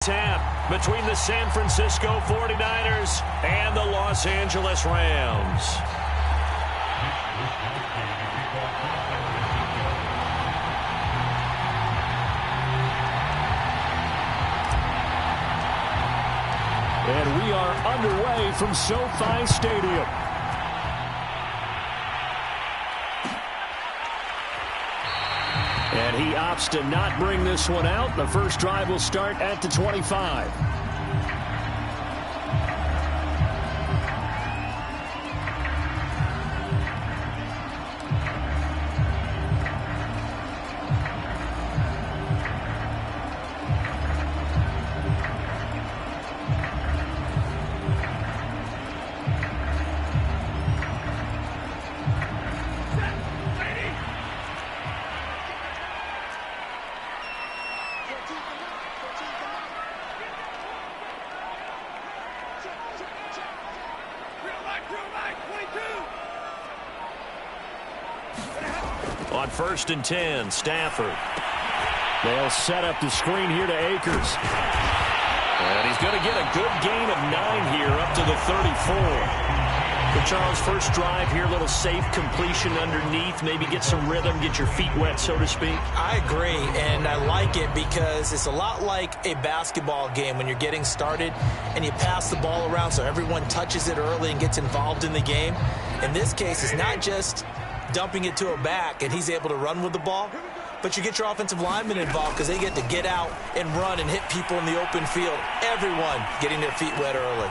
Tap between the San Francisco 49ers and the Los Angeles Rams. And we are underway from SoFi Stadium. And he opts to not bring this one out. The first drive will start at the 25. On 1st and 10, Stafford. They'll set up the screen here to Akers. And he's going to get a good gain of 9 here up to the 34. For Charles, first drive here, a little safe completion underneath. Maybe get some rhythm, get your feet wet, so to speak. I agree, and I like it because it's a lot like a basketball game when you're getting started and you pass the ball around so everyone touches it early and gets involved in the game. In this case, it's not just dumping it to a back and he's able to run with the ball, but you get your offensive linemen involved because they get to get out and run and hit people in the open field. Everyone getting their feet wet early.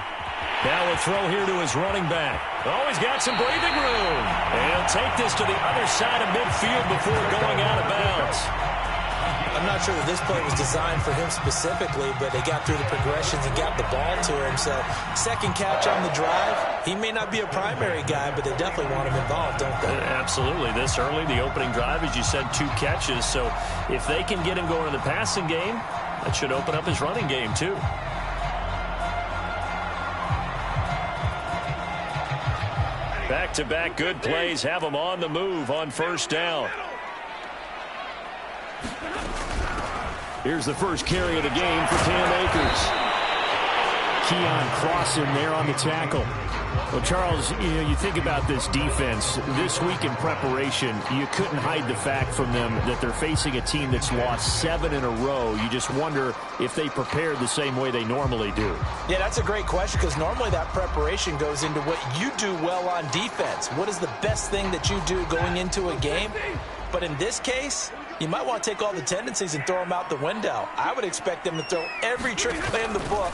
Now a throw here to his running back. Oh, he's got some breathing room. And he'll take this to the other side of midfield before going out of bounds. I'm not sure that this play was designed for him specifically, but they got through the progressions and got the ball to him. So second catch on the drive. He may not be a primary guy, but they definitely want him involved, don't they? Absolutely. This early, the opening drive, as you said, 2 catches. So if they can get him going in the passing game, that should open up his running game too. Back-to-back good plays have him on the move on first down. Here's the first carry of the game for Cam Akers. Keon Cross in there on the tackle. Well, Charles, you think about this defense. This week in preparation, you couldn't hide the fact from them that they're facing a team that's lost 7 in a row. You just wonder if they prepared the same way they normally do. Yeah, that's a great question because normally that preparation goes into what you do well on defense. What is the best thing that you do going into a game? But in this case, you might want to take all the tendencies and throw them out the window. I would expect them to throw every trick play in the book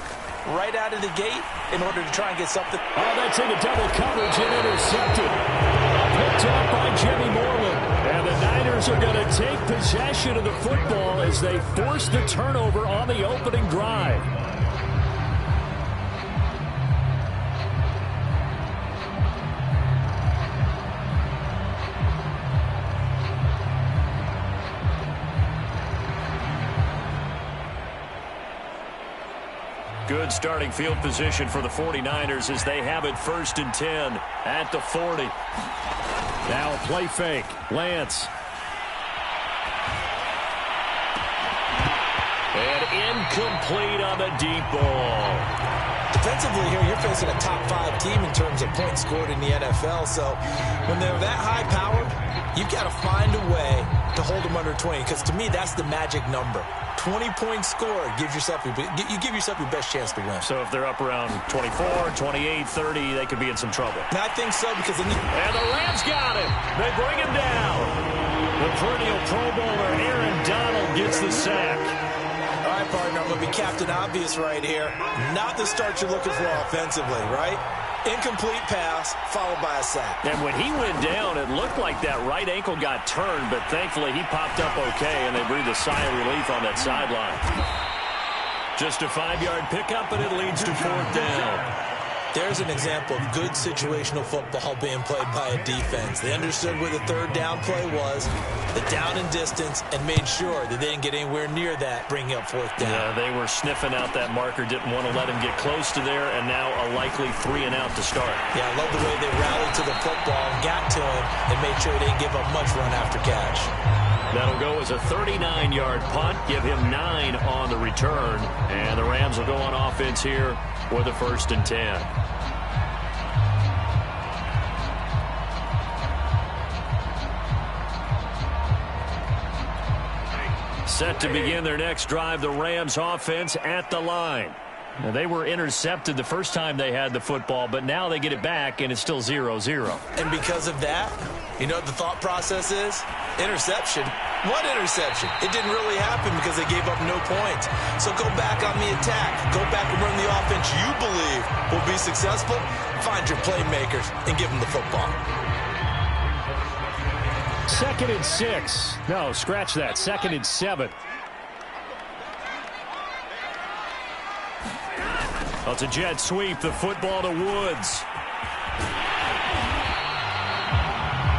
right out of the gate in order to try and get something. Oh, that's into double coverage and intercepted. Picked up by Jimmy Moreland. And the Niners are going to take possession of the football as they force the turnover on the opening drive. Good starting field position for the 49ers as they have it 1st and 10 at the 40. Now a play fake. Lance. And incomplete on the deep ball. Defensively here, you're facing a top 5 team in terms of points scored in the NFL. So when they're that high powered, you've got to find a way to hold them under 20. Because to me, that's the magic number. 20 points scored, you give yourself your best chance to win. So if they're up around 24, 28, 30, they could be in some trouble. And I think so because then and the Rams got him. They bring him down. The perennial Pro Bowler Aaron Donald gets the sack. All right, partner, I'm going to be Captain Obvious right here. Not the start you're looking for offensively, right? Incomplete pass, followed by a sack. And when he went down, it looked like that right ankle got turned, but thankfully he popped up okay, and they breathed a sigh of relief on that sideline. Just a 5-yard pickup, and it leads to 4th down. There's an example of good situational football being played by a defense. They understood where the 3rd down play was, the down and distance, and made sure that they didn't get anywhere near that, bringing up 4th down. Yeah, they were sniffing out that marker, didn't want to let him get close to there, and now a likely 3 and out to start. Yeah, I love the way they rallied to the football and got to him and made sure they didn't give up much run after catch. That'll go as a 39-yard punt. Give him 9 on the return. And the Rams will go on offense here with a 1st and 10. Set to begin their next drive, the Rams offense at the line. Now, they were intercepted the first time they had the football, but now they get it back, and it's still 0-0. And because of that, you know what the thought process is? Interception. What interception? It didn't really happen because they gave up no points. So go back on the attack. Go back and run the offense you believe will be successful. Find your playmakers and give them the football. 2nd and 6. No, scratch that. 2nd and 7. Well, it's a jet sweep. The football to Woods.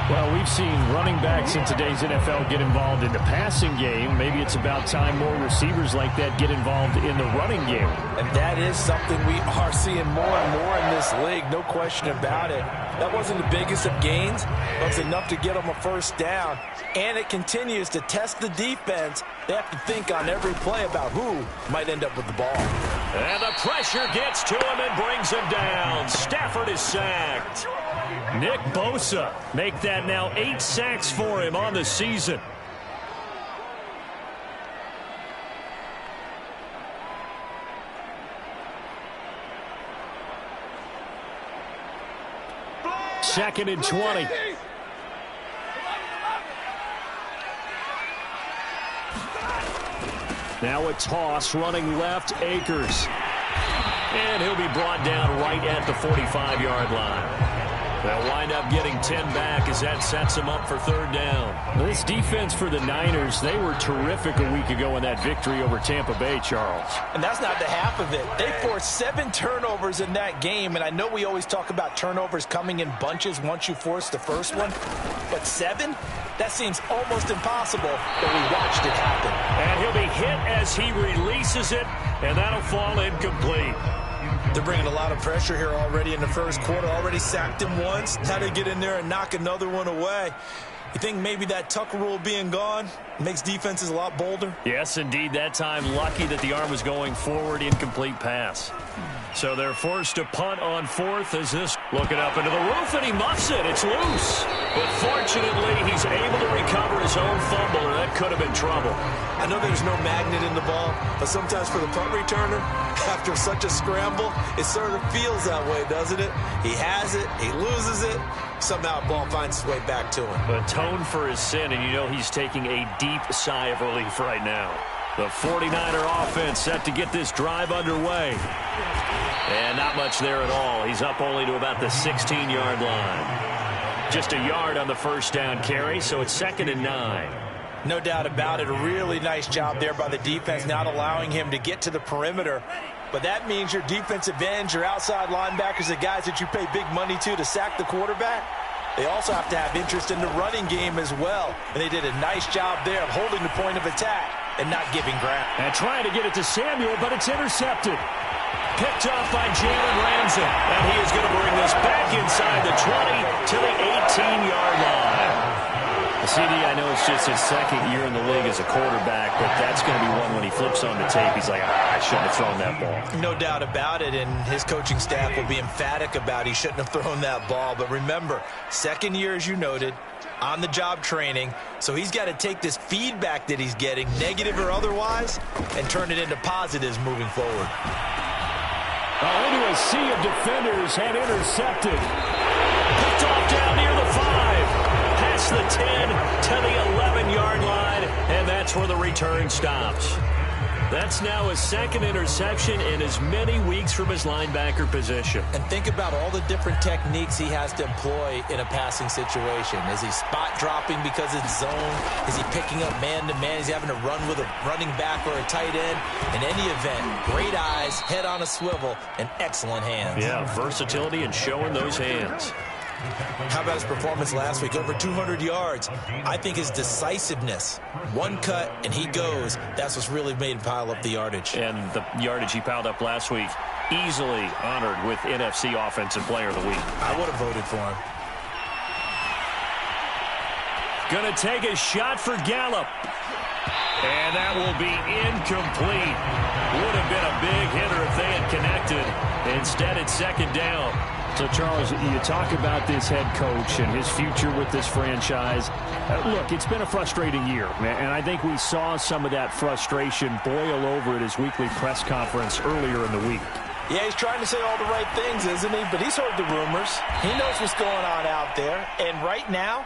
Well, we've seen running backs in today's NFL get involved in the passing game. Maybe it's about time more receivers like that get involved in the running game. And that is something we are seeing more and more in this league. No question about it. That wasn't the biggest of gains, but it was enough to get them a 1st down. And it continues to test the defense. They have to think on every play about who might end up with the ball. And the pressure gets to him and brings him down. Stafford is sacked. Nick Bosa make that now 8 sacks for him on the season. Second and 20. Now a toss running left, Akers. And he'll be brought down right at the 45-yard line. They'll wind up getting 10 back as that sets them up for 3rd down. This defense for the Niners, they were terrific a week ago in that victory over Tampa Bay, Charles. And that's not the half of it. They forced 7 turnovers in that game, and I know we always talk about turnovers coming in bunches once you force the first one, but 7? That seems almost impossible, but we watched it happen. And he'll be hit as he releases it, and that'll fall incomplete. They're bringing a lot of pressure here already in the first quarter. Already sacked him once. Now to get in there and knock another one away. You think maybe that Tucker rule being gone makes defenses a lot bolder? Yes, indeed. That time, lucky that the arm was going forward. Incomplete pass. So they're forced to punt on 4th as this looking up into the roof, and he muffs it. It's loose. But fortunately, he's able to recover his own fumble, or that could have been trouble. I know there's no magnet in the ball, but sometimes for the punt returner, after such a scramble, it sort of feels that way, doesn't it? He has it, he loses it, somehow the ball finds its way back to him. Atone for his sin, and you know he's taking a deep sigh of relief right now. The 49er offense set to get this drive underway. And not much there at all. He's up only to about the 16-yard line. Just a yard on the 1st down carry, so it's 2nd and 9. No doubt about it. A really nice job there by the defense, not allowing him to get to the perimeter. But that means your defensive ends, your outside linebackers, the guys that you pay big money to sack the quarterback, they also have to have interest in the running game as well. And they did a nice job there of holding the point of attack and not giving ground. And trying to get it to Samuel, but it's intercepted. Picked off by Jalen Ramsey. And he is going to bring this back inside the 20 to the 18-yard line. CD, I know it's just his 2nd year in the league as a quarterback, but that's going to be one when he flips on the tape. He's like, I shouldn't have thrown that ball. No doubt about it, and his coaching staff will be emphatic about he shouldn't have thrown that ball. But remember, 2nd year, as you noted, on-the-job training, so he's got to take this feedback that he's getting, negative or otherwise, and turn it into positives moving forward. Into a sea of defenders and intercepted. Picked off down near the 5. Past the 10 to the 11-yard line, and that's where the return stops. That's now his 2nd interception in as many weeks from his linebacker position. And think about all the different techniques he has to employ in a passing situation. Is he spot dropping because it's zone? Is he picking up man-to-man? Is he having to run with a running back or a tight end? In any event, great eyes, head on a swivel, and excellent hands. Yeah, versatility and showing those hands. How about his performance last week? Over 200 yards. I think his decisiveness, one cut and he goes, that's what's really made him pile up the yardage. And the yardage he piled up last week, easily honored with NFC Offensive Player of the Week. I would have voted for him. Going to take a shot for Gallup. And that will be incomplete. Would have been a big hitter if they had connected. Instead, it's second down. So, Charles, you talk about this head coach and his future with this franchise. Look, it's been a frustrating year, and I think we saw some of that frustration boil over at his weekly press conference earlier in the week. Yeah, he's trying to say all the right things, isn't he? But he's heard the rumors. He knows what's going on out there. And right now,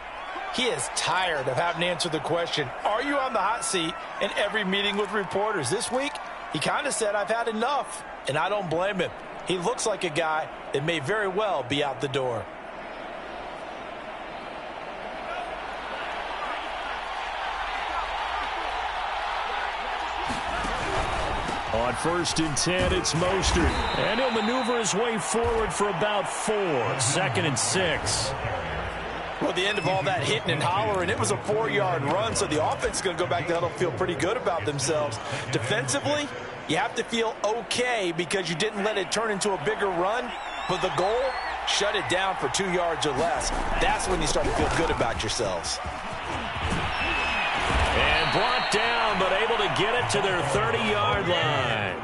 he is tired of having to answer the question, are you on the hot seat in every meeting with reporters? This week, he kind of said, I've had enough. And I don't blame him. He looks like a guy that may very well be out the door. On 1st and 10, it's Mostert. And he'll maneuver his way forward for about 4. 2nd and 6. Well, at the end of all that hitting and hollering, it was a 4-yard run, so the offense is going to go back to huddle, feel pretty good about themselves. Defensively, you have to feel okay because you didn't let it turn into a bigger run, but the goal, shut it down for 2 yards or less. That's when you start to feel good about yourselves. And brought down, but able to get it to their 30-yard line.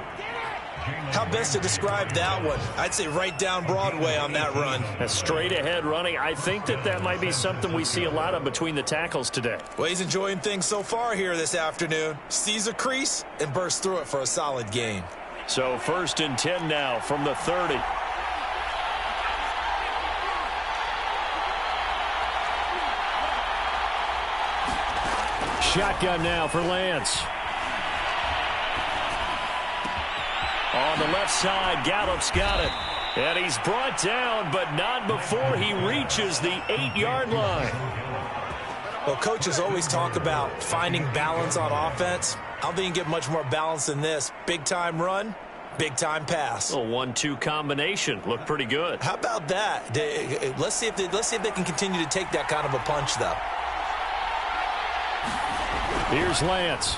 How best to describe that one? I'd say right down Broadway on that run. A straight-ahead running. I think that might be something we see a lot of between the tackles today. Well, he's enjoying things so far here this afternoon. Sees a crease and bursts through it for a solid gain. So 1st and 10 now from the 30. Shotgun now for Lance. On the left side, Gallup's got it. And he's brought down, but not before he reaches the 8-yard line. Well, coaches always talk about finding balance on offense. I don't think you get much more balance than this. Big-time run, big-time pass. A 1-2 combination. Looked pretty good. How about that? Let's see if they can continue to take that kind of a punch, though. Here's Lance.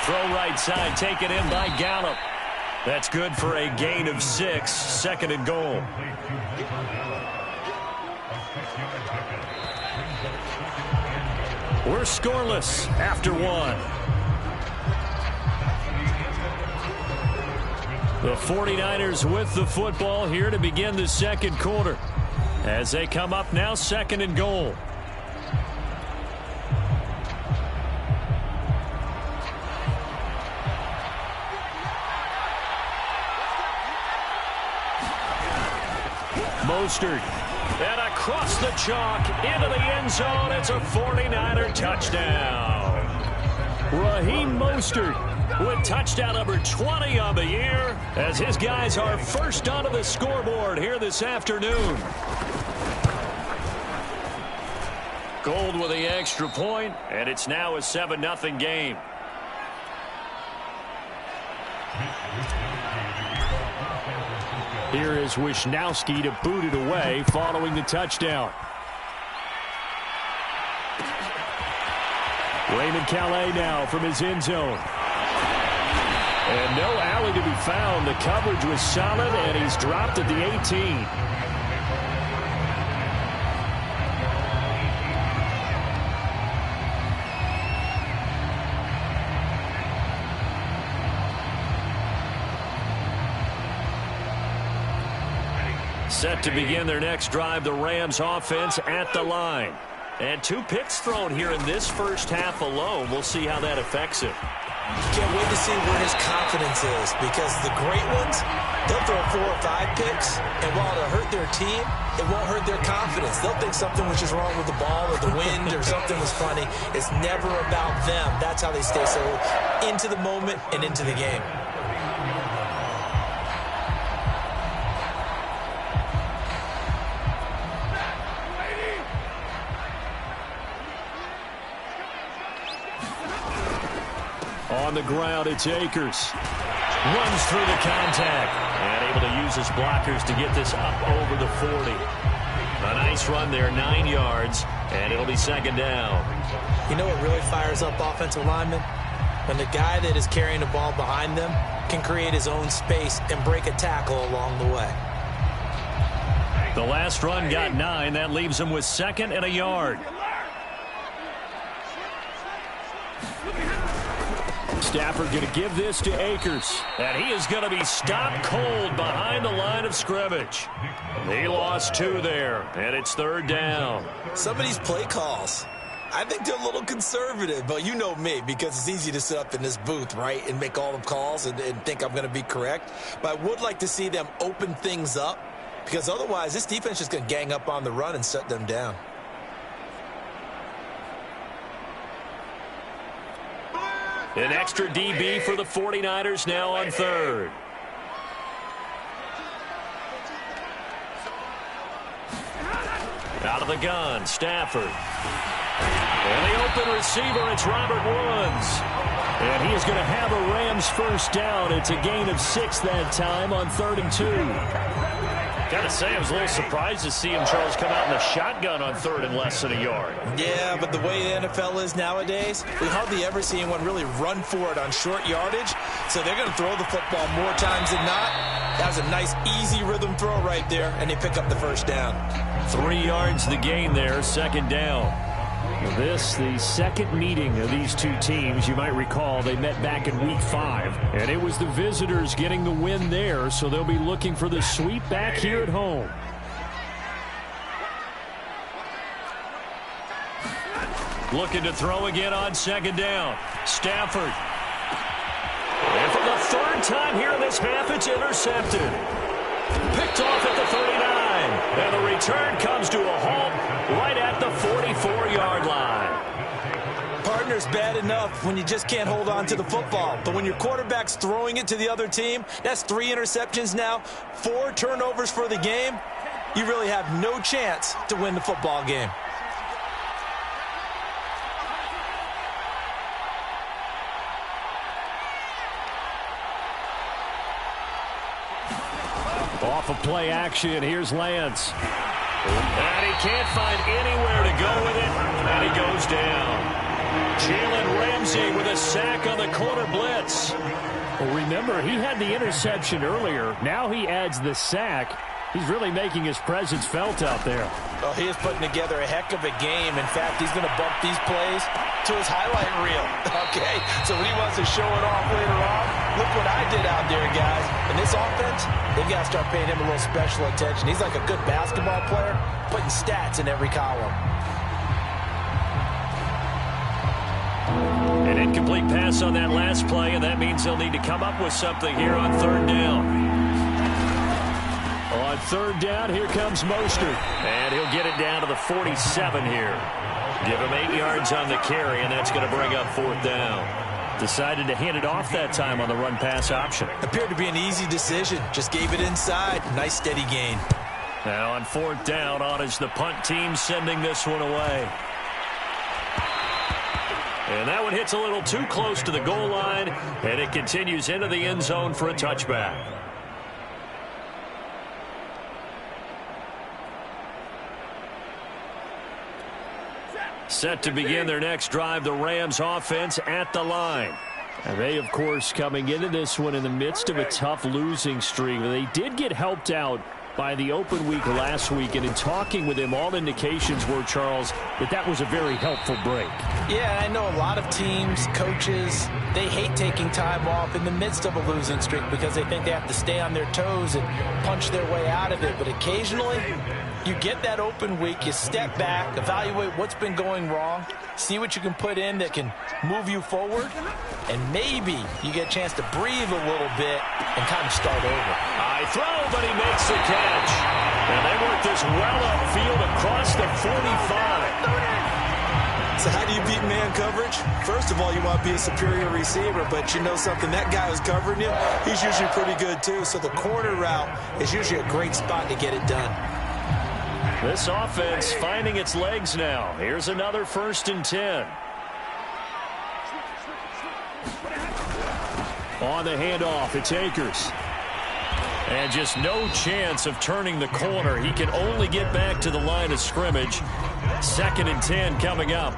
Throw right side, taken in by Gallup. That's good for a gain of 6, 2nd and goal. We're scoreless after 1. The 49ers with the football here to begin the second quarter. As they come up now, 2nd and goal. Mostert, and across the chalk into the end zone. It's a 49er touchdown. Raheem Mostert with touchdown number 20 on the year as his guys are first onto the scoreboard here this afternoon. Gold with the extra point, and it's now a 7-0 game. Here is Wisnowski to boot it away following the touchdown. Raymond Calais now from his end zone. And no alley to be found. The coverage was solid, and he's dropped at the 18. Set to begin their next drive, the Rams offense at the line. And 2 picks thrown here in this first half alone. We'll see how that affects him. Can't wait to see where his confidence is, because the great ones, they'll throw 4 or 5 picks, and while it'll hurt their team, it won't hurt their confidence. They'll think something was just wrong with the ball or the wind or something was funny. It's never about them. That's how they stay so into the moment and into the game. On the ground, it's Akers. Runs through the contact. And able to use his blockers to get this up over the 40. A nice run there, 9 yards, and it'll be 2nd down. You know what really fires up offensive linemen? When the guy that is carrying the ball behind them can create his own space and break a tackle along the way. The last run got 9. That leaves him with 2nd and a yard. Stafford going to give this to Akers. And he is going to be stopped cold behind the line of scrimmage. He lost 2 there, and it's 3rd down. Some of these play calls, I think they're a little conservative, but you know me, because it's easy to sit up in this booth, right, and make all the calls and think I'm going to be correct. But I would like to see them open things up, because otherwise this defense is going to gang up on the run and shut them down. An extra DB for the 49ers now on 3rd. Out of the gun, Stafford. And the open receiver, it's Robert Woods. And he is going to have a Rams first down. It's a gain of 6 that time on 3rd and 2. Gotta say, I was a little surprised to see him, Charles, come out in the shotgun on 3rd and less than a yard. Yeah, but the way the NFL is nowadays, we hardly ever see anyone really run for it on short yardage. So they're going to throw the football more times than not. That was a nice, easy rhythm throw right there, and they pick up the first down. 3 yards the gain there, 2nd down. This, the second meeting of these two teams. You might recall they met back in Week 5, and it was the visitors getting the win there, so they'll be looking for the sweep back here at home. Looking to throw again on 2nd down. Stafford. And for the 3rd time here in this half, it's intercepted. Picked off at the 39. And the return comes to a halt right at the 44-yard line. Partner's bad enough when you just can't hold on to the football. But when your quarterback's throwing it to the other team, that's 3 interceptions now, 4 turnovers for the game. You really have no chance to win the football game. Off of play action, here's Lance. And he can't find anywhere to go with it, and he goes down. Jalen Ramsey with a sack on the corner blitz. Well, remember, he had the interception earlier. Now he adds the sack. He's really making his presence felt out there. Oh, he is putting together a heck of a game. In fact, he's going to bump these plays to his highlight reel. Okay, so when he wants to show it off later on, look what I did out there, guys. In this offense, they've got to start paying him a little special attention. He's like a good basketball player, putting stats in every column. An incomplete pass on that last play, and that means they'll need to come up with something here on 3rd down. On 3rd down, here comes Mostert. And he'll get it down to the 47 here. Give him 8 yards on the carry, and that's going to bring up 4th down. Decided to hand it off that time on the run-pass option. Appeared to be an easy decision. Just gave it inside. Nice steady gain. Now on 4th down, on is the punt team sending this one away. And that one hits a little too close to the goal line, and it continues into the end zone for a touchback. Set to begin their next drive, the Rams offense at the line. And they, of course, coming into this one in the midst of a tough losing streak. They did get helped out by the open week last week, and in talking with him, all indications were, Charles, that was a very helpful break. Yeah, I know a lot of teams, coaches, they hate taking time off in the midst of a losing streak because they think they have to stay on their toes and punch their way out of it. But occasionally, you get that open week, you step back, evaluate what's been going wrong, see what you can put in that can move you forward, and maybe you get a chance to breathe a little bit and kind of start over. High throw, but he makes the catch. And they work this well upfield across the 45. So how do you beat man coverage? First of all, you want to be a superior receiver, but you know something, that guy who's covering you, he's usually pretty good too. So the corner route is usually a great spot to get it done. This offense finding its legs now. Here's another 1st and 10. On the handoff, it's Akers. And just no chance of turning the corner. He can only get back to the line of scrimmage. 2nd and 10 coming up.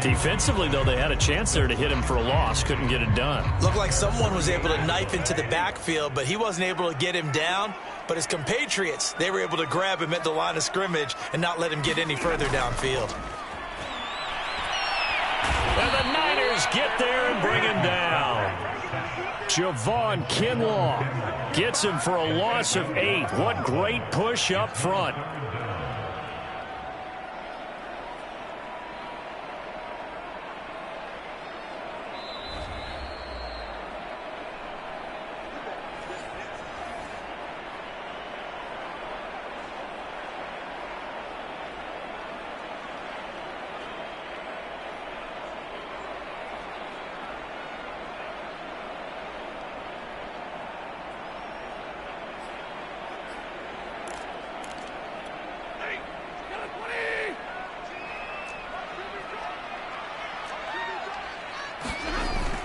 Defensively, though, they had a chance there to hit him for a loss. Couldn't get it done. Looked like someone was able to knife into the backfield, but he wasn't able to get him down. But his compatriots, they were able to grab him at the line of scrimmage and not let him get any further downfield. And the Niners get there and bring him down. Javon Kinlaw gets him for a loss of 8. What great push up front.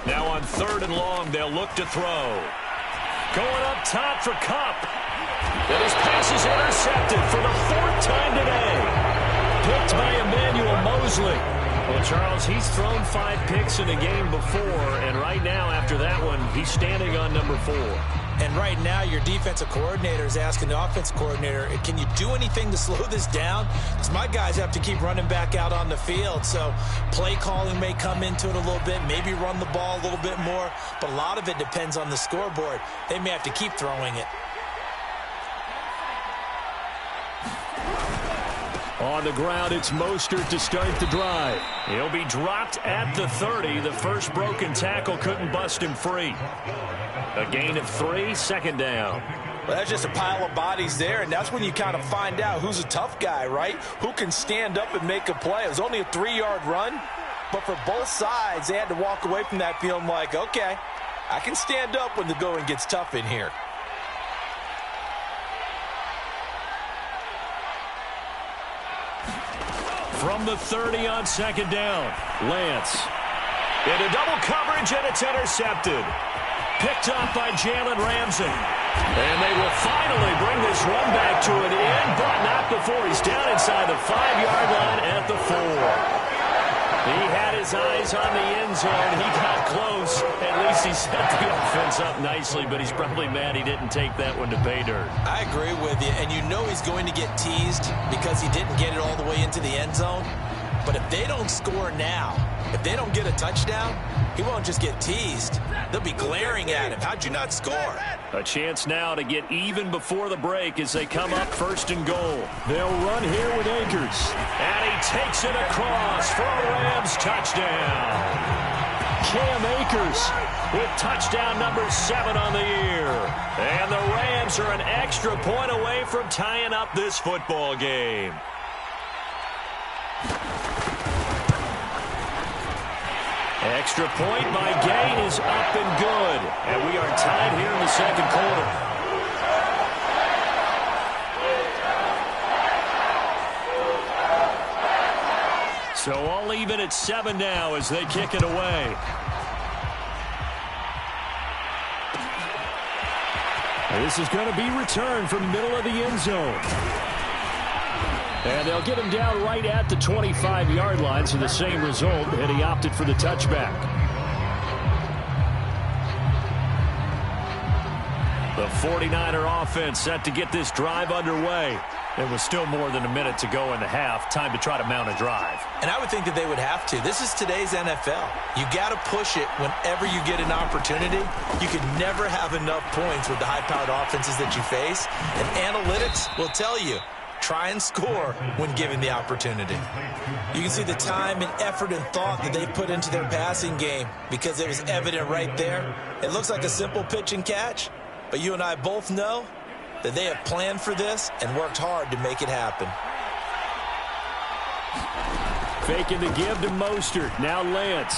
Now on 3rd and long, they'll look to throw. Going up top for Kupp. And his pass is intercepted for the 4th time today. Picked by Emmanuel Mosley. Well, Charles, he's thrown 5 picks in a game before, and right now, after that one, he's standing on number 4. And right now, your defensive coordinator is asking the offensive coordinator, can you do anything to slow this down? Because my guys have to keep running back out on the field. So play calling may come into it a little bit, maybe run the ball a little bit more. But a lot of it depends on the scoreboard. They may have to keep throwing it. On the ground, it's Mostert to start the drive. He'll be dropped at the 30. The first broken tackle couldn't bust him free. A gain of 3, 2nd down. Well, that's just a pile of bodies there, and that's when you kind of find out who's a tough guy, right? Who can stand up and make a play. It was only a 3-yard run, but for both sides, they had to walk away from that feeling like, okay, I can stand up when the going gets tough in here. From the 30 on 2nd down, Lance. Into double coverage, and it's intercepted. Picked up by Jalen Ramsey. And they will finally bring this run back to an end, but not before he's down inside the 5-yard line at the 4. He had his eyes on the end zone. He got close. At least he set the offense up nicely, but he's probably mad he didn't take that one to pay dirt. I agree with you, and you know he's going to get teased because he didn't get it all the way into the end zone. But if they don't score now, if they don't get a touchdown, he won't just get teased. They'll be glaring at him. How'd you not score? A chance now to get even before the break as they come up 1st and goal. They'll run here with Akers. And he takes it across for a Rams touchdown. Cam Akers with touchdown number 7 on the year. And the Rams are an extra point away from tying up this football game. Extra point by Gain is up and good. And we are tied here in the 2nd quarter. So all even at 7 now as they kick it away. This is going to be returned from middle of the end zone. And they'll get him down right at the 25-yard line, so the same result, and he opted for the touchback. The 49er offense set to get this drive underway. There was still more than a minute to go in the half. Time to try to mount a drive. And I would think that they would have to. This is today's NFL. You got to push it whenever you get an opportunity. You can never have enough points with the high-powered offenses that you face. And analytics will tell you, try and score when given the opportunity. You can see the time and effort and thought that they put into their passing game because it was evident right there. It looks like a simple pitch and catch, but you and I both know that they have planned for this and worked hard to make it happen. Faking the give to Mostert. Now Lance.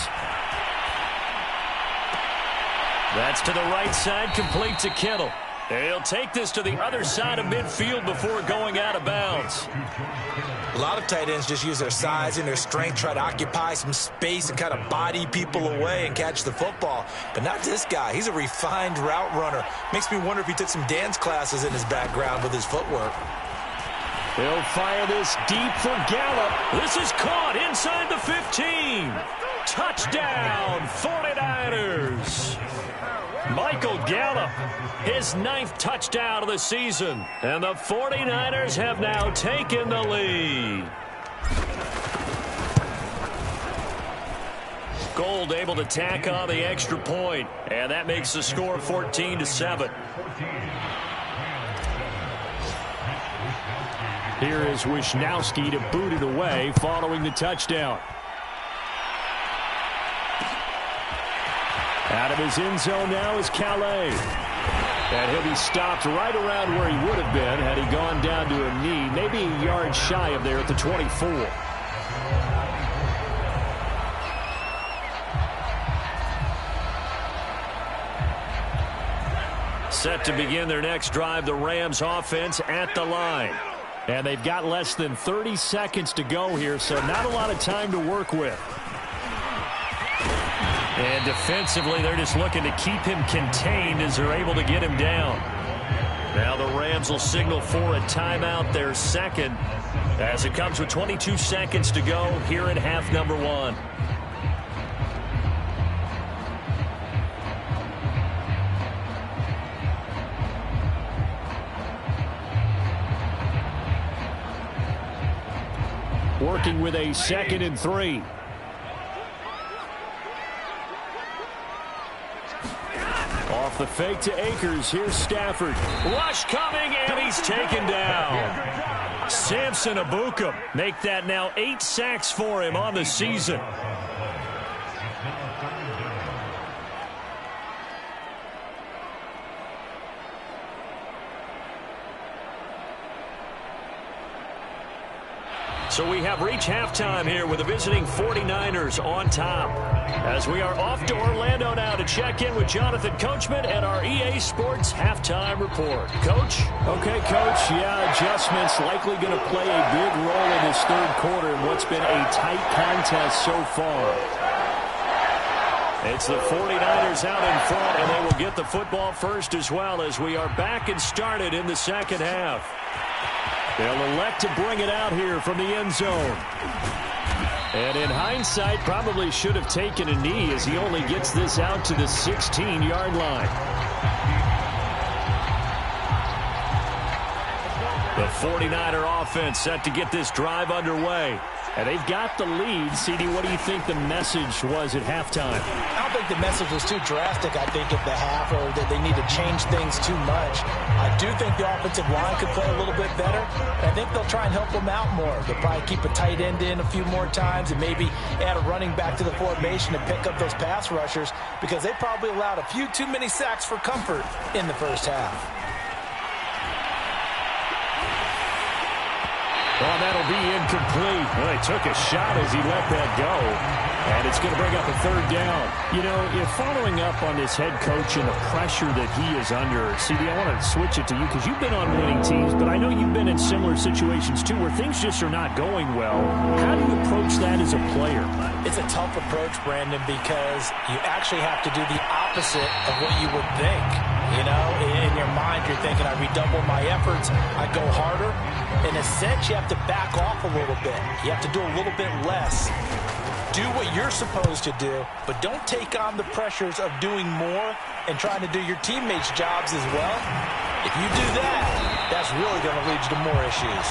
That's to the right side, complete to Kittle. He'll take this to the other side of midfield before going out of bounds. A lot of tight ends just use their size and their strength, try to occupy some space and kind of body people away and catch the football. But not this guy. He's a refined route runner. Makes me wonder if he took some dance classes in his background with his footwork. He'll fire this deep for Gallup. This is caught inside the 15. Touchdown, 49ers. Michael Gallup, his 9th touchdown of the season. And the 49ers have now taken the lead. Gold able to tack on the extra point, and that makes the score 14-7. Here is Wisnowski to boot it away following the touchdown. Out of his end zone now is Calais. And he'll be stopped right around where he would have been had he gone down to a knee, maybe a yard shy of there at the 24. Set to begin their next drive, the Rams offense at the line. And they've got less than 30 seconds to go here, so not a lot of time to work with. And defensively, they're just looking to keep him contained as they're able to get him down. Now the Rams will signal for a timeout, their second, as it comes with 22 seconds to go here in half number 1. Working with a 2nd and 3. Off the fake to Akers. Here's Stafford. Rush coming, and he's taken down. Samson Ebukam make that now 8 sacks for him on the season. So we have reached halftime here with the visiting 49ers on top. As we are off to Orlando now to check in with Jonathan Coachman and our EA Sports Halftime Report. Coach? Okay, Coach. Yeah, adjustments likely going to play a big role in this third quarter in what's been a tight contest so far. It's the 49ers out in front, and they will get the football first as well as we are back and started in the second half. They'll elect to bring it out here from the end zone. And in hindsight, probably should have taken a knee as he only gets this out to the 16-yard line. The 49er offense set to get this drive underway. And they've got the lead. CD, what do you think the message was at halftime? I don't think the message was too drastic, I think, at the half, or that they need to change things too much. I do think the offensive line could play a little bit better. I think they'll try and help them out more. They'll probably keep a tight end in a few more times and maybe add a running back to the formation to pick up those pass rushers, because they probably allowed a few too many sacks for comfort in the first half. Well, that'll be incomplete. Well, he took a shot as he let that go. And it's going to bring up a third down. You know, if following up on this head coach and the pressure that he is under, CD, I want to switch it to you because you've been on winning teams, but I know you've been in similar situations too where things just are not going well. How do you approach that as a player? It's a tough approach, Brandon, because you actually have to do the opposite of what you would think. You know, in your mind, you're thinking, I redouble my efforts, I go harder. In a sense, you have to back off a little bit. You have to do a little bit less. Do what you're supposed to do, but don't take on the pressures of doing more and trying to do your teammates' jobs as well. If you do that, that's really going to lead you to more issues.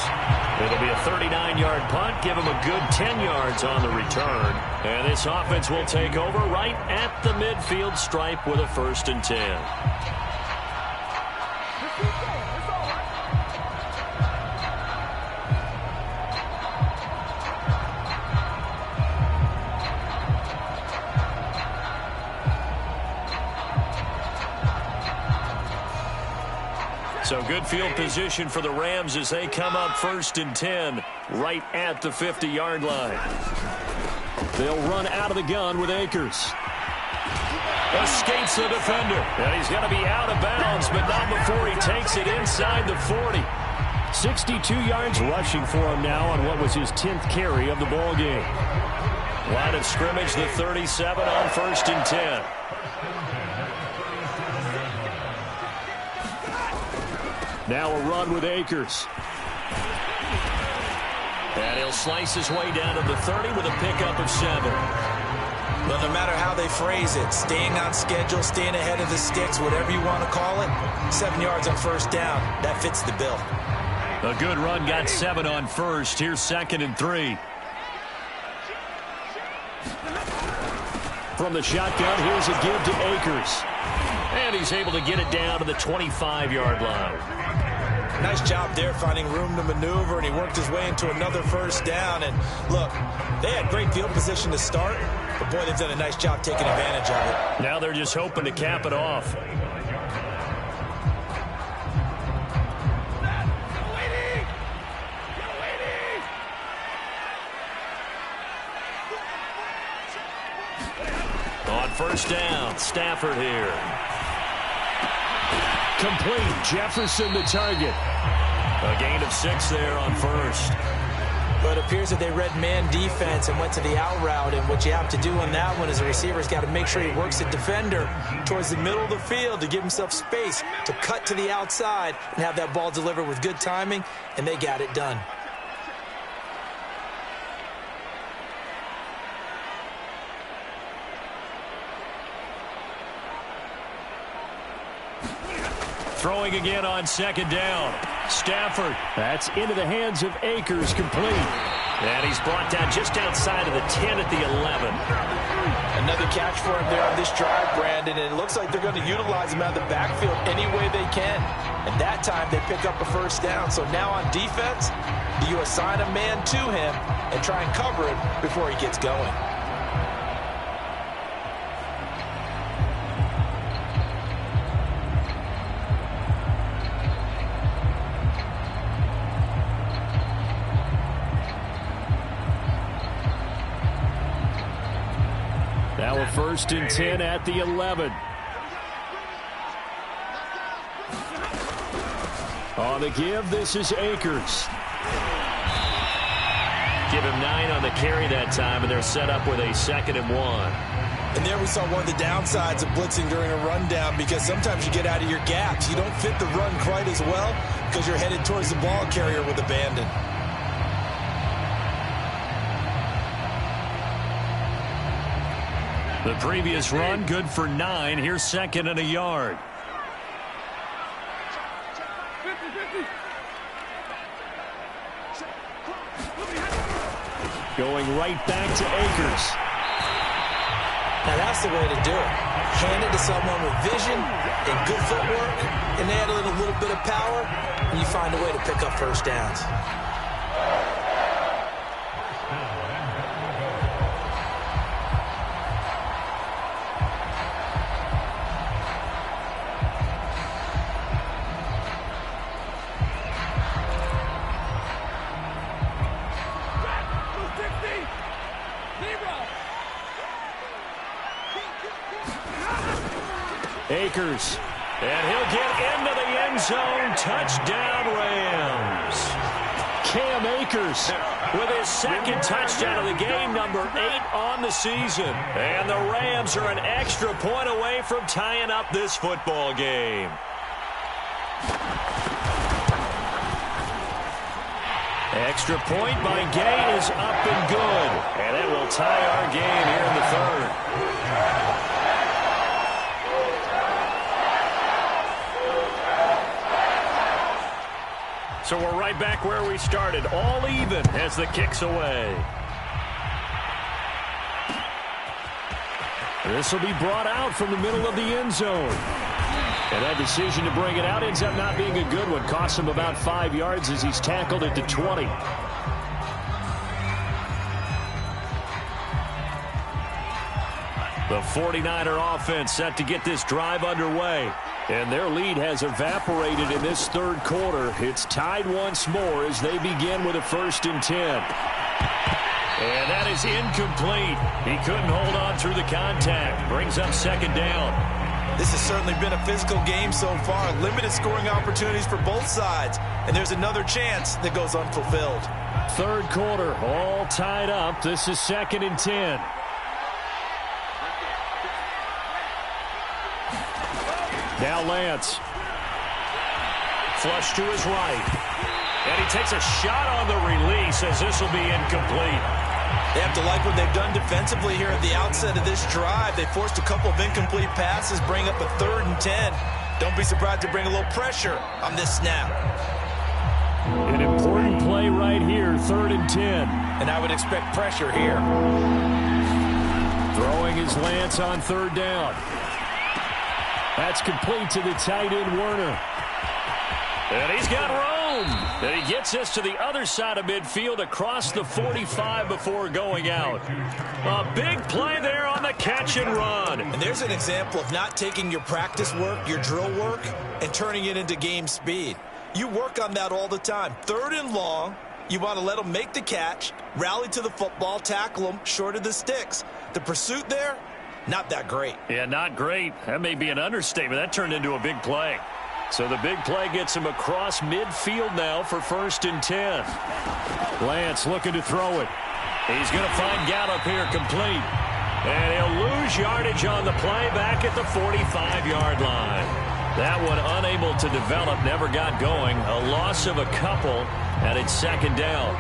It'll be a 39-yard punt. Give him a good 10 yards on the return. And this offense will take over right at the midfield stripe with a 1st and 10. So good field position for the Rams as they come up 1st and 10 right at the 50-yard line. They'll run out of the gun with Akers. Escapes the defender. And he's going to be out of bounds, but not before he takes it inside the 40. 62 yards rushing for him now on what was his 10th carry of the ball game. Line of scrimmage, the 37 on 1st and 10. Now a run with Akers. And he'll slice his way down to the 30 with a pickup of 7. Well, no matter how they phrase it, staying on schedule, staying ahead of the sticks, whatever you want to call it, 7 yards on first down, that fits the bill. A good run got 7 on first. Here's 2nd and 3. From the shotgun, here's a give to Akers. And he's able to get it down to the 25-yard line. Nice job there finding room to maneuver, and he worked his way into another first down. And look, they had great field position to start, but boy, they've done a nice job taking advantage of it. Now they're just hoping to cap it off. On first down, Stafford here. Complete. Jefferson the target. A gain of 6 there on first. But it appears that they read man defense and went to the out route. And what you have to do on that one is the receiver's got to make sure he works the defender towards the middle of the field to give himself space to cut to the outside and have that ball delivered with good timing, and they got it done. Throwing again on 2nd down. Stafford. That's into the hands of Akers, complete. And he's brought down just outside of the 10 at the 11. Another catch for him there on this drive, Brandon, and it looks like they're going to utilize him out of the backfield any way they can. And that time they pick up a first down. So now on defense, do you assign a man to him and try and cover it before he gets going? Now a 1st and 10 at the 11. On the give, this is Akers. Give him 9 on the carry that time, and they're set up with a 2nd and 1. And there we saw one of the downsides of blitzing during a rundown, because sometimes you get out of your gaps. You don't fit the run quite as well because you're headed towards the ball carrier with abandon. The previous run, good for 9. Here's 2nd and a yard. Going right back to Akers. Now that's the way to do it. Hand it to someone with vision and good footwork, and add a little bit of power, and you find a way to pick up first downs. Akers, and he'll get into the end zone. Touchdown, Rams. Cam Akers with his 2nd touchdown of the game, number 8 on the season. And the Rams are an extra point away from tying up this football game. Extra point by Gay is up and good. And it will tie our game here in the 3rd. So we're right back where we started, all even as the kick's away. This will be brought out from the middle of the end zone. And that decision to bring it out ends up not being a good one. Costs him about 5 yards as he's tackled at the 20. The 49er offense set to get this drive underway. And their lead has evaporated in this 3rd quarter. It's tied once more as they begin with a 1st and 10. And that is incomplete. He couldn't hold on through the contact. Brings up 2nd down. This has certainly been a physical game so far. Limited scoring opportunities for both sides. And there's another chance that goes unfulfilled. 3rd quarter, all tied up. This is 2nd and 10. Now Lance. Flush to his right. And he takes a shot on the release as this will be incomplete. They have to like what they've done defensively here at the outset of this drive. They forced a couple of incomplete passes, bring up a 3rd and 10. Don't be surprised to bring a little pressure on this snap. An important play right here, 3rd and 10. And I would expect pressure here. Throwing is Lance on 3rd down. That's complete to the tight end, Werner. And he's got room. And he gets us to the other side of midfield across the 45 before going out. A big play there on the catch and run. And there's an example of not taking your practice work, your drill work, and turning it into game speed. You work on that all the time. 3rd and long, you want to let them make the catch, rally to the football, tackle them short of the sticks. The pursuit there, not that great. Yeah, not great. That may be an understatement. That turned into a big play. So the big play gets him across midfield now for 1st and 10. Lance looking to throw it. He's going to find Gallup here complete. And he'll lose yardage on the play back at the 45-yard line. That one unable to develop, never got going. A loss of a couple, and it's 2nd down.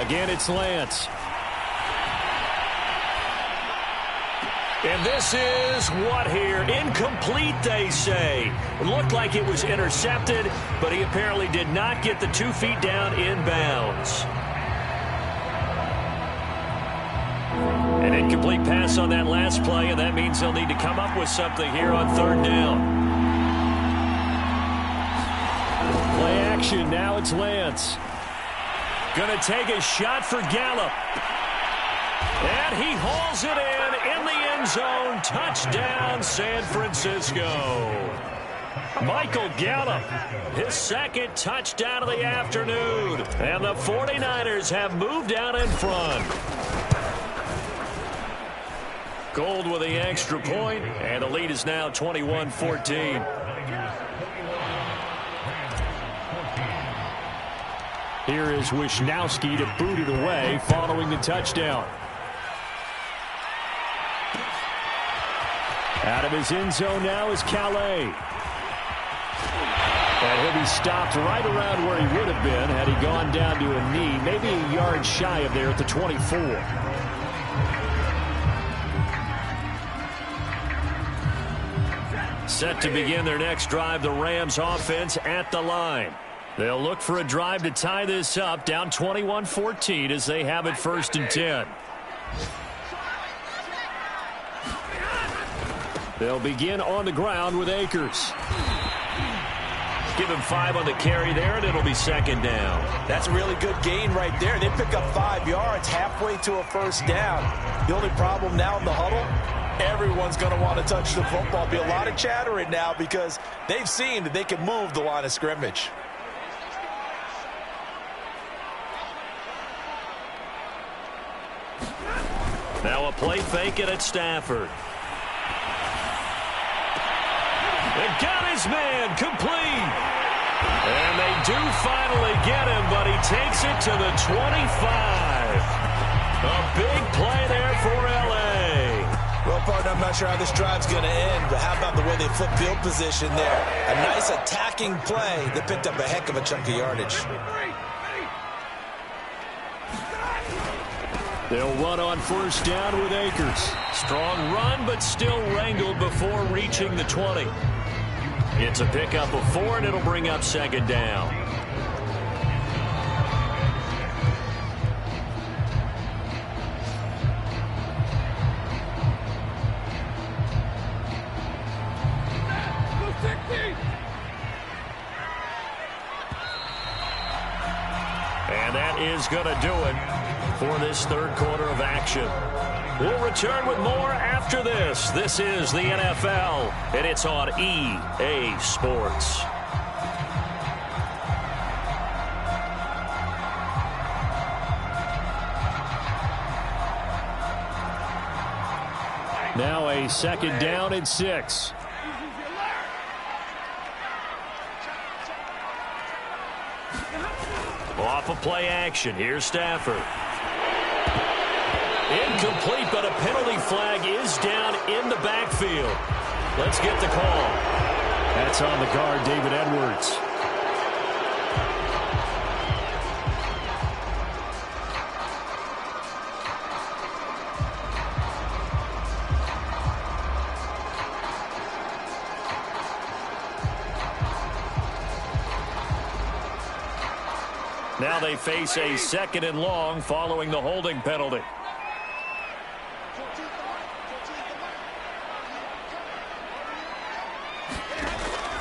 Again, it's Lance. And this is what here? Incomplete, they say. It looked like it was intercepted, but he apparently did not get the 2 feet down inbounds. An incomplete pass on that last play, and that means they'll need to come up with something here on 3rd down. Play action. Now it's Lance. Going to take a shot for Gallup. And he hauls it in the end zone. Touchdown, San Francisco. Michael Gallup, his 2nd touchdown of the afternoon. And the 49ers have moved out in front. Gold with the extra point, and the lead is now 21-14. Here is Wisnowski to boot it away following the touchdown. Out of his end zone now is Calais. And he'll be stopped right around where he would have been had he gone down to a knee, maybe a yard shy of there at the 24. Set to begin their next drive, the Rams offense at the line. They'll look for a drive to tie this up, down 21-14 as they have it 1st and 10. They'll begin on the ground with Akers. Give him 5 on the carry there, and it'll be 2nd down. That's a really good gain right there. They pick up 5 yards halfway to a 1st down. The only problem now in the huddle, everyone's going to want to touch the football. Be a lot of chattering now because they've seen that they can move the line of scrimmage. Now a play fake it at Stafford. They got his man complete. And they do finally get him, but he takes it to the 25. A big play there for L.A. Well, partner, I'm not sure how this drive's going to end, but how about the way they flip field position there? A nice attacking play. They picked up a heck of a chunk of yardage. They'll run on 1st down with Akers. Strong run, but still wrangled before reaching the 20. It's a pickup of 4, and it'll bring up 2nd down. And that is going to do it for this 3rd quarter of action. We'll return with more after this. This is the NFL, and it's on EA Sports. Now a 2nd down and 6. Off of play action. Here's Stafford. Incomplete, but a penalty flag is down in the backfield. Let's get the call. That's on the guard, David Edwards. Now they face a 2nd and long following the holding penalty.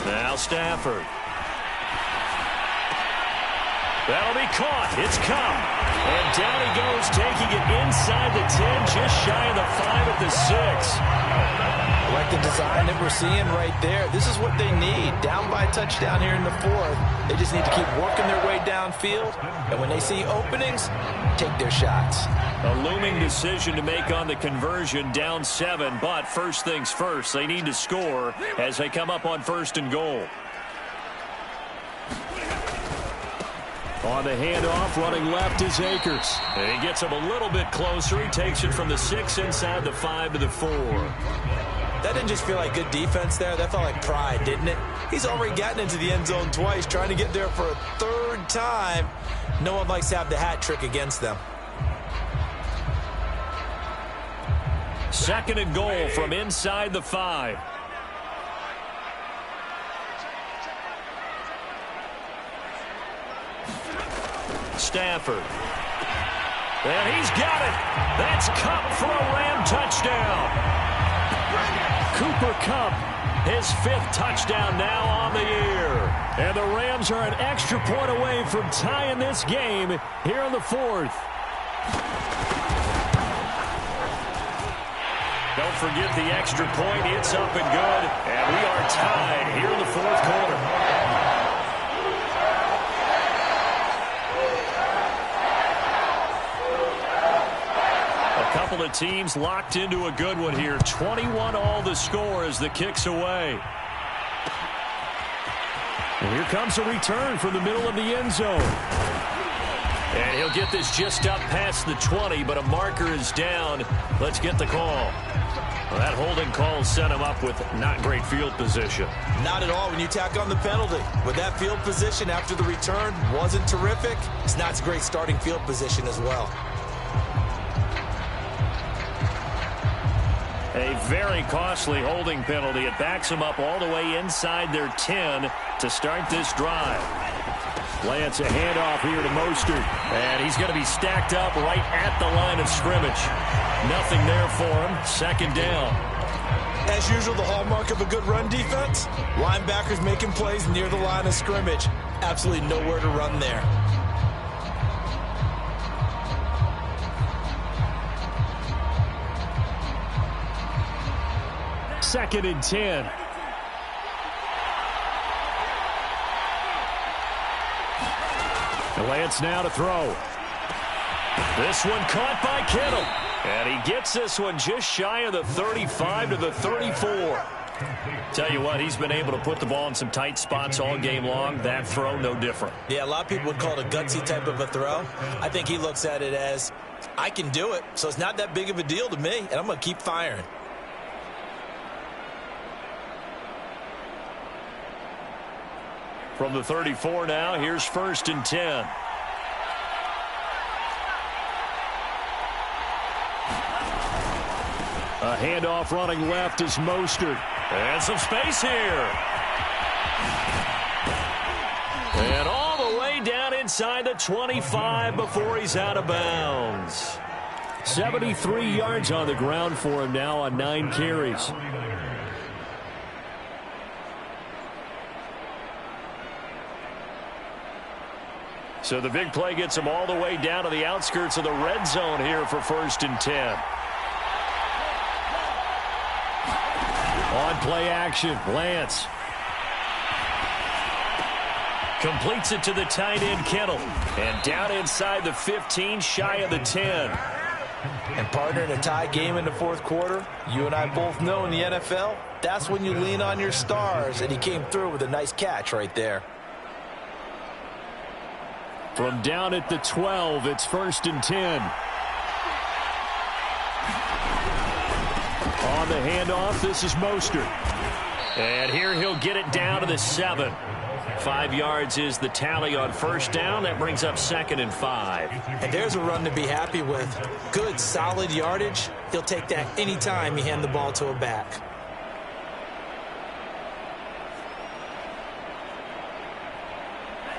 Now Stafford. That'll be caught. It's come. And down he goes, taking it inside the 10, just shy of the 5 at the 6. I like the design that we're seeing right there. This is what they need. Down by a touchdown here in the 4th. They just need to keep working their way downfield. And when they see openings, take their shots. A looming decision to make on the conversion, down 7. But first things first, they need to score as they come up on 1st and goal. On the handoff, running left is Akers. And he gets him a little bit closer. He takes it from the 6 inside the 5 to the 4. That didn't just feel like good defense there. That felt like pride, didn't it? He's already gotten into the end zone twice, trying to get there for a 3rd time. No one likes to have the hat trick against them. 2nd and goal from inside the 5. Stafford. And he's got it. That's Kupp for a Ram touchdown. Cooper Kupp, his 5th touchdown now on the year. And the Rams are an extra point away from tying this game here in the 4th. Don't forget the extra point. It's up and good. And we are tied here in the 4th quarter. Couple of teams locked into a good one here. 21 all the score as the kick's away. And here comes a return from the middle of the end zone. And he'll get this just up past the 20, but a marker is down. Let's get the call. Well, that holding call set him up with not great field position. Not at all when you tack on the penalty. With that field position after the return wasn't terrific, it's not a great starting field position as well. A very costly holding penalty. It backs them up all the way inside their 10 to start this drive. Lance, a handoff here to Mostert. And he's going to be stacked up right at the line of scrimmage. Nothing there for him. 2nd down. As usual, the hallmark of a good run defense, linebackers making plays near the line of scrimmage. Absolutely nowhere to run there. Second and 10. Lance now to throw. This one caught by Kittle. And he gets this one just shy of the 35 to the 34. Tell you what, he's been able to put the ball in some tight spots all game long. That throw, no different. Yeah, a lot of people would call it a gutsy type of a throw. I think he looks at it as, I can do it, so it's not that big of a deal to me, and I'm going to keep firing. From the 34 now, here's 1st and 10. A handoff running left is Mostert. And some space here. And all the way down inside the 25 before he's out of bounds. 73 yards on the ground for him now on 9 carries. So the big play gets him all the way down to the outskirts of the red zone here for 1st and 10. On play action, Lance. Completes it to the tight end, Kittle. And down inside the 15, shy of the 10. And partner, in a tie game in the fourth quarter, you and I both know in the NFL, that's when you lean on your stars, and he came through with a nice catch right there. From down at the 12, it's 1st and 10. On the handoff, this is Mostert. And here he'll get it down to the 7. 5 yards is the tally on 1st down. That brings up 2nd and 5. And there's a run to be happy with. Good, solid yardage. He'll take that anytime you hand the ball to a back.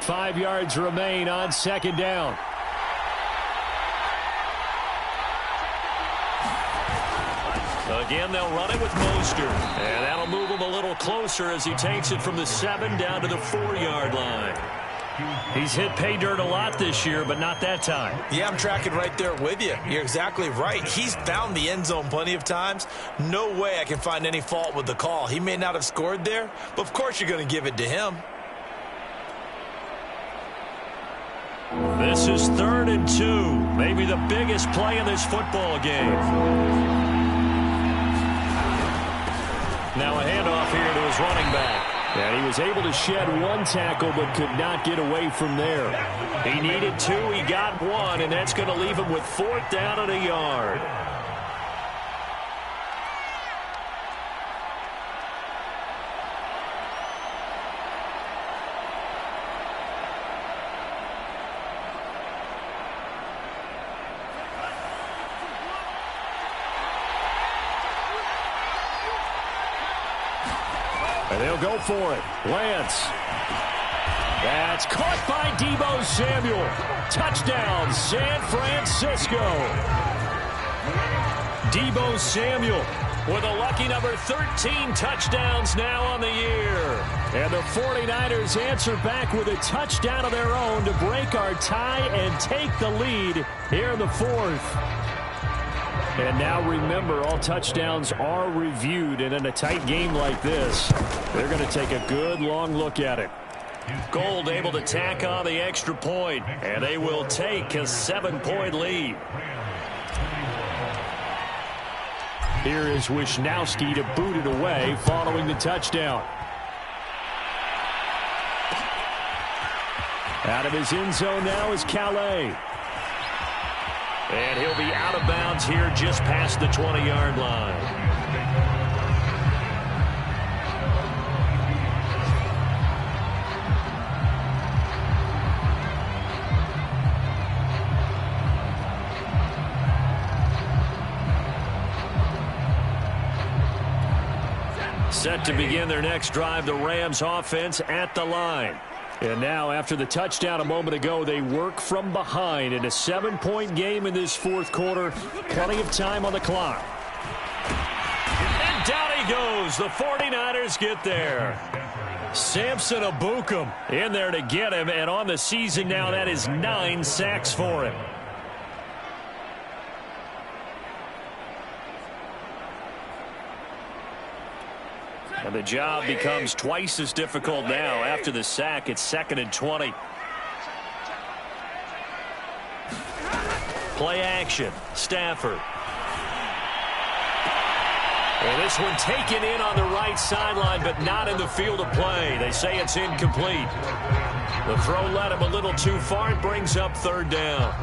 Five yards remain on 2nd down. Again, they'll run it with Mostert. And that'll move him a little closer as he takes it from the 7 down to the 4-yard line. He's hit pay dirt a lot this year, but not that time. Yeah, I'm tracking right there with you. You're exactly right. He's found the end zone plenty of times. No way I can find any fault with the call. He may not have scored there, but of course you're going to give it to him. This is 3rd and 2. Maybe the biggest play in this football game. Now a handoff here to his running back. And he was able to shed one tackle but could not get away from there. He needed 2. He got 1, and that's going to leave him with 4th down and a yard. And they'll go for it. Lance. That's caught by Deebo Samuel. Touchdown, San Francisco. Deebo Samuel with a lucky number 13 touchdowns now on the year. And the 49ers answer back with a touchdown of their own to break our tie and take the lead here in the 4th. And now remember, all touchdowns are reviewed, and in a tight game like this, they're going to take a good long look at it. Gold able to tack on the extra point, and they will take a 7-point lead. Here is Wisnowski to boot it away following the touchdown. Out of his end zone now is Calais. And he'll be out of bounds here just past the 20-yard line. Set to begin their next drive, the Rams offense at the line. And now, after the touchdown a moment ago, they work from behind in a 7-point game in this 4th quarter. Plenty of time on the clock. And down he goes. The 49ers get there. Samson Abukum in there to get him. And on the season now, that is 9 sacks for him. And the job becomes twice as difficult now after the sack. It's 2nd and 20. Play action. Stafford. And this one taken in on the right sideline, but not in the field of play. They say it's incomplete. The throw led him a little too far. It brings up 3rd down.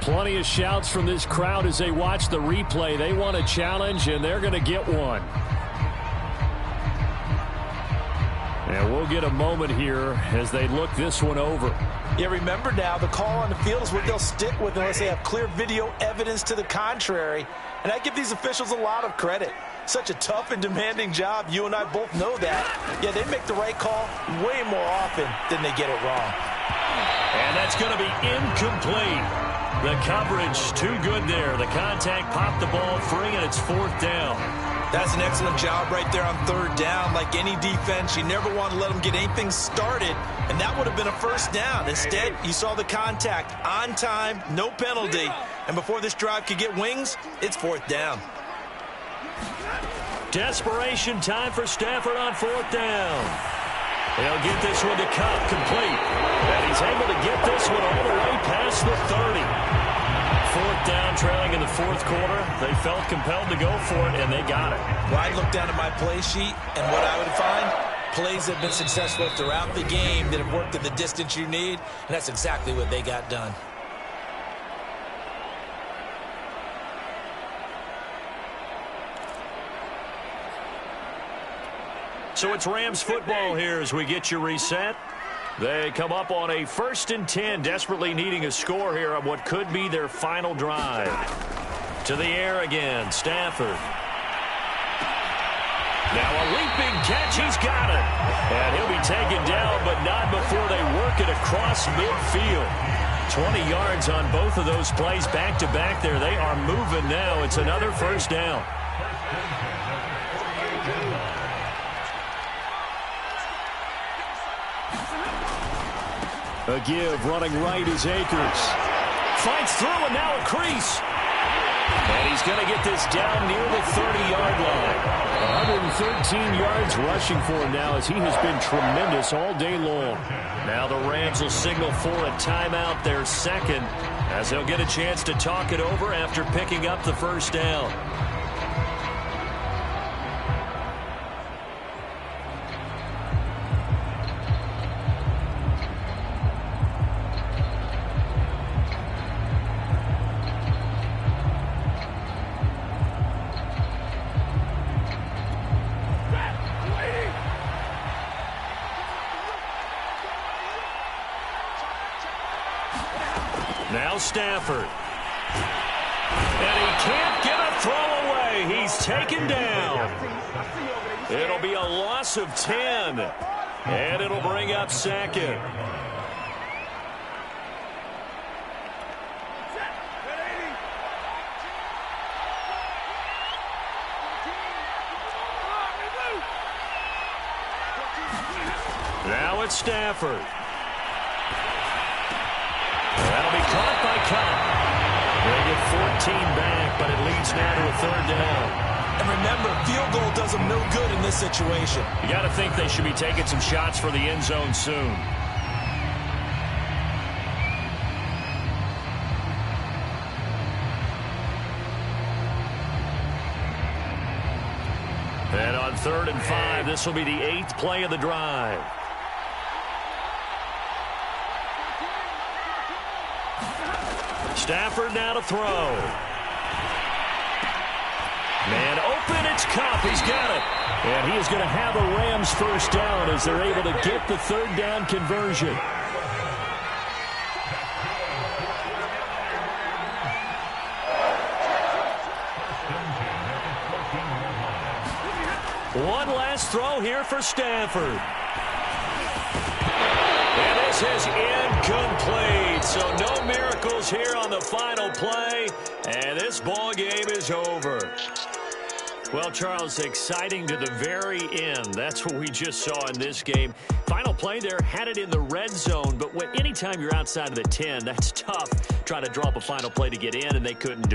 Plenty of shouts from this crowd as they watch the replay. They want a challenge, and they're going to get one. And we'll get a moment here as they look this one over. Yeah, remember now, the call on the field is what they'll stick with unless they have clear video evidence to the contrary. And I give these officials a lot of credit. Such a tough and demanding job. You and I both know that. Yeah, they make the right call way more often than they get it wrong. And that's going to be incomplete. The coverage too good there. The contact popped the ball free, and it's 4th down. That's an excellent job right there on 3rd down. Like any defense, you never want to let them get anything started, and that would have been a 1st down. Instead, you saw the contact on time, no penalty, and before this drive could get wings, it's 4th down. Desperation time for Stafford on 4th down. He'll get this one to Cup, complete. And he's able to get this one all the way past the 30. 4th down, trailing in the 4th quarter. They felt compelled to go for it, and they got it. Well, I'd look down at my play sheet, and what I would find, plays have been successful throughout the game that have worked at the distance you need, and that's exactly what they got done. So it's Rams football here as we get you reset. They come up on a 1st and 10, desperately needing a score here on what could be their final drive. To the air again, Stafford. Now a leaping catch, he's got it. And he'll be taken down, but not before they work it across midfield. 20 yards on both of those plays back-to-back there. They are moving now. It's another 1st down. A give, running right is Akers. Fights through, and now a crease. And he's going to get this down near the 30-yard line. 113 yards rushing for him now as he has been tremendous all day long. Now the Rams will signal for a timeout, their 2nd, as they'll get a chance to talk it over after picking up the 1st down. Now Stafford. And he can't get a throw away. He's taken down. It'll be a loss of 10. And it'll bring up 2nd. Now it's Stafford. That'll be caught by Cup. They get 14 back, but it leads now to a 3rd down. And remember, field goal does them no good in this situation. You got to think they should be taking some shots for the end zone soon. And on 3rd and 5, this will be the 8th play of the drive. Stafford now to throw. Man open, it's Cup. He's got it. And he is going to have a Rams 1st down as they're able to get the 3rd down conversion. One last throw here for Stafford. And this is incomplete. So no miracles here on the final play. And this ball game is over. Well, Charles, exciting to the very end. That's what we just saw in this game. Final play there, had it in the red zone. But anytime you're outside of the 10, that's tough. Trying to draw up a final play to get in, and they couldn't do it.